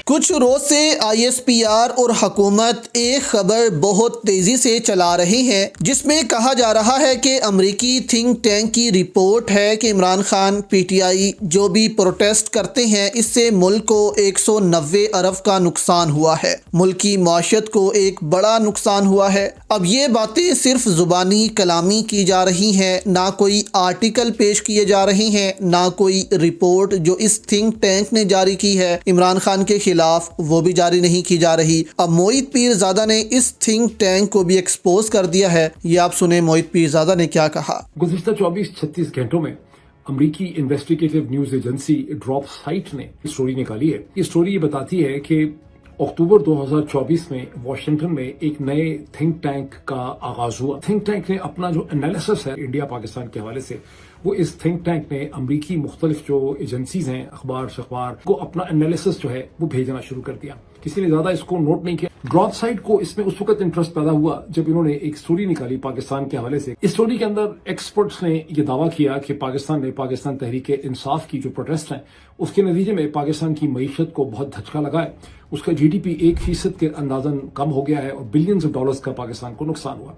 کچھ روز سے ISPR اور حکومت ایک خبر بہت تیزی سے چلا رہی ہے جس میں کہا جا رہا ہے کہ امریکی تھنک ٹینک کی رپورٹ ہے کہ عمران خان PTI جو بھی پروٹیسٹ کرتے ہیں اس سے ملک کو 190 ارب کا نقصان ہوا ہے، ملک کی معیشت کو ایک بڑا نقصان ہوا ہے۔ اب یہ باتیں صرف زبانی کلامی کی جا رہی ہیں، نہ کوئی آرٹیکل پیش کیے جا رہے ہیں، نہ کوئی رپورٹ جو اس تھنک ٹینک نے جاری کی ہے عمران خان کے خلاف وہ بھی جاری نہیں کی جا رہی۔ اب موعید پیرزادہ نے اس تھنک ٹینک کو بھی ایکسپوز کر دیا ہے، یہ آپ سنیں موعید پیرزادہ نے کیا کہا۔ گزشتہ 24-36 گھنٹوں میں امریکی investigative news agency Drop Site نے اسٹوری نکالی ہے۔ یہ اسٹوری یہ بتاتی ہے کہ اکتوبر 2024 میں واشنگٹن میں ایک نئے تھنک ٹینک کا آغاز ہوا۔ تھنک ٹینک نے اپنا جو انالیسس ہے انڈیا پاکستان کے حوالے سے، وہ اس تھنک ٹینک نے امریکی مختلف جو ایجنسیز ہیں، اخبار کو اپنا انالیسس جو ہے وہ بھیجنا شروع کر دیا۔ کسی نے زیادہ اس کو نوٹ نہیں کیا۔ ڈراپ سائٹ کو اس میں اس وقت انٹرسٹ پیدا ہوا جب انہوں نے ایک سٹوری نکالی پاکستان کے حوالے سے۔ اس سٹوری کے اندر ایکسپرٹس نے یہ دعویٰ کیا کہ پاکستان میں پاکستان تحریک انصاف کی جو پروٹیسٹ ہیں اس کے نتیجے میں پاکستان کی معیشت کو بہت دھچکا لگا ہے، اس کا GDP 1% کے اندازاً کم ہو گیا ہے اور بلینز آف ڈالرز کا پاکستان کو نقصان ہوا۔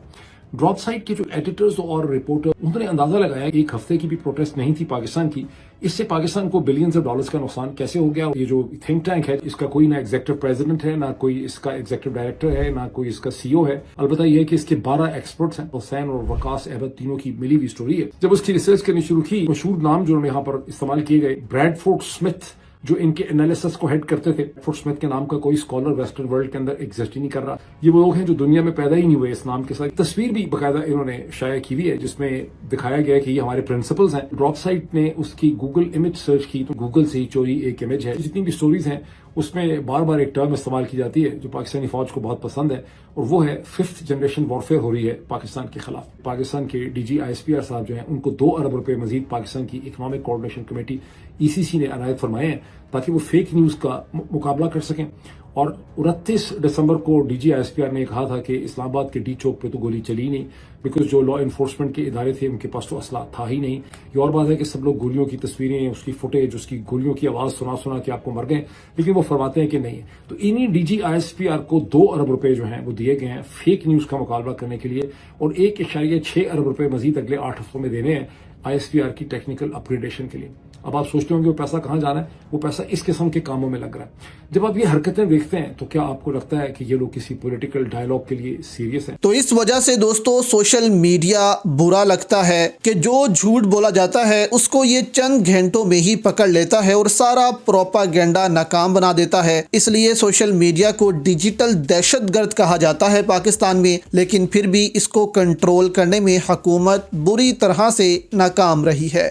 ڈراپ سائٹ کے جو ایڈیٹرز اور رپورٹر انہوں نے اندازہ لگایا کہ ایک ہفتے کی بھی پروٹیسٹ نہیں تھی پاکستان کی، اس سے پاکستان کو بلینز آف ڈالرز کا نقصان کیسے ہو گیا۔ یہ جو تھنک ٹینک ہے اس کا کوئی نہ ایگزیکٹو پریزیڈنٹ ہے، نہ کوئی اس کا ایگزیکٹو ڈائریکٹر ہے، نہ کوئی اس کا CEO ہے۔ البتہ یہ ہے کہ اس کے 12 ایکسپرٹس ہیں، حسین اور وقاص احمد، تینوں کی ملی ہوئی اسٹوری ہے۔ جب اس کی ریسرچ کرنی شروع کی، مشہور نام جو یہاں پر استعمال کیے گئے، بریڈفورڈ اسمتھ جو ان کے انالیسس کو ہیڈ کرتے تھے۔ بریڈفورڈ اسمتھ کے نام کا کوئی اسکالر ویسٹرن ورلڈ کے اندر ایگزسٹ ہی نہیں کر رہا۔ یہ وہ لوگ ہیں جو دنیا میں پیدا ہی نہیں ہوئے اس نام کے ساتھ۔ تصویر بھی باقاعدہ انہوں نے شائع کی ہوئی ہے جس میں دکھایا گیا ہے کہ یہ ہمارے پرنسپلز ہیں۔ ڈراپ سائٹ نے اس کی گوگل امیج سرچ کی تو گوگل سے ہی چوری ایک امیج ہے۔ جتنی بھی سٹوریز ہیں اس میں بار بار ایک ٹرم استعمال کی جاتی ہے جو پاکستانی فوج کو بہت پسند ہے، اور وہ ہے 5th جنریشن وارفیئر ہو رہی ہے پاکستان کے خلاف۔ پاکستان کے DG ISPR صاحب جو ہیں ان کو 2 ارب روپے مزید پاکستان کی اکنامک کوآرڈینیشن کمیٹی ECC نے عنایت فرمائے ہیں تاکہ وہ فیک نیوز کا مقابلہ کر سکیں۔ اور 29 دسمبر کو DG ISPR نے کہا تھا کہ اسلام آباد کے ڈی چوک پہ تو گولی چلی نہیں، بیکاز جو لا انفورسمنٹ کے ادارے تھے ان کے پاس تو اسلحہ تھا ہی نہیں۔ یہ اور بات ہے کہ سب لوگ گولیوں کی تصویریں، اس کی فوٹیج، اس کی گولیوں کی آواز سنا کے آپ کو مر گئے، لیکن وہ فرماتے ہیں کہ نہیں۔ تو انہی DG ISPR کو 2 ارب روپے جو ہیں وہ دیے گئے ہیں فیک نیوز کا مقابلہ کرنے کے لیے، اور 1.6 ارب روپے مزید اگلے 8 ہفتوں میں دینے ہیں ISPR کی ٹیکنیکل اپ گریڈیشن کے لیے۔ اب آپ سوچتے ہوں گے وہ پیسہ کہاں جانا ہے؟ وہ پیسہ اس قسم کے کاموں میں لگ رہا ہے۔ جب آپ یہ حرکتیں دیکھتے ہیں تو کیا آپ کو لگتا ہے کہ یہ لوگ کسی پولیٹیکل ڈائلاگ کے لیے سیریس ہیں؟ تو اس وجہ سے دوستو سوشل میڈیا برا لگتا ہے کہ جو جھوٹ بولا جاتا ہے اس کو یہ چند گھنٹوں میں ہی پکڑ لیتا ہے اور سارا پروپاگینڈا ناکام بنا دیتا ہے۔ اس لیے سوشل میڈیا کو ڈیجیٹل دہشت گرد کہا جاتا ہے پاکستان میں، لیکن پھر بھی اس کو کنٹرول کرنے میں حکومت بری طرح سے ناکام رہی ہے۔